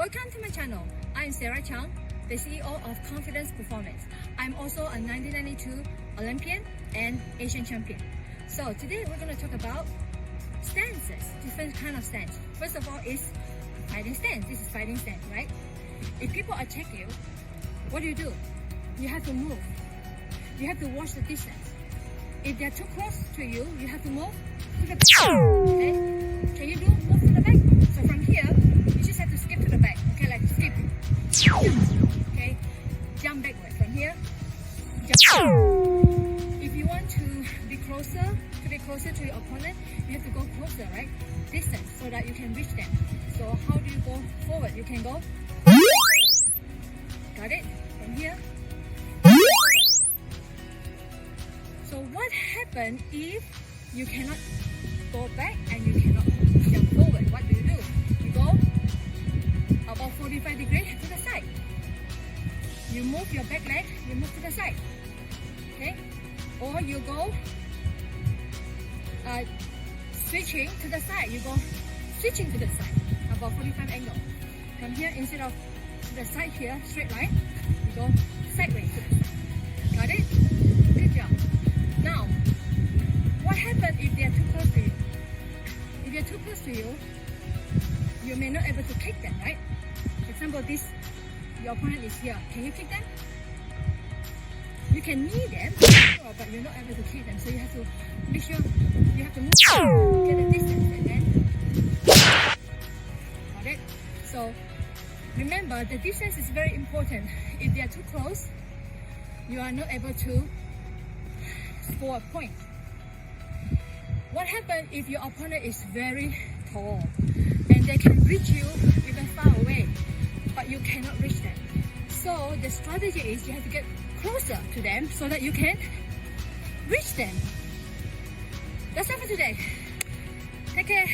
Welcome to my channel. I'm Sarah Chang, the CEO of Confidence Performance. I'm also a 1992 Olympian and Asian champion. So today we're going to talk about stances, different kind of stance. First of all is fighting stance. This is fighting stance, right? If people attack you, what do? You have to move. You have to watch the distance. If they're too close to you, you have to move to the back. Okay? Can you move to the back? So from here, you just have to skip to the back. Okay, like skip. Okay? Jump backward. From here, jump. If you want to be closer to your opponent, you have to go closer, right? Distance, so that you can reach them. So how do you go forward? You can go forward. Got it? From here. So what happens if you cannot go back and you cannot jump forward? What do? You go about 45 degrees to the side. You move your back leg, you move to the side. Okay? Or you go switching to the side. You go switching to the side, about 45 angle. From here, instead of to the side here, straight line, you go sideways to the side. Got it? Good job. Now, what happens if they are too close to you? If they are too close to you, you may not able to kick them, right? For example, your opponent is here. Can you kick them? You can knee them, but you're not able to kick them. So you have to make sure you have to move, get the distance, and then got it. So remember, the distance is very important. If they are too close, you are not able to score a point. What happens if your opponent is very tall and they can reach you even far away, but you cannot reach them? So the strategy is you have to get closer to them so that you can reach them. That's all for today. Take care.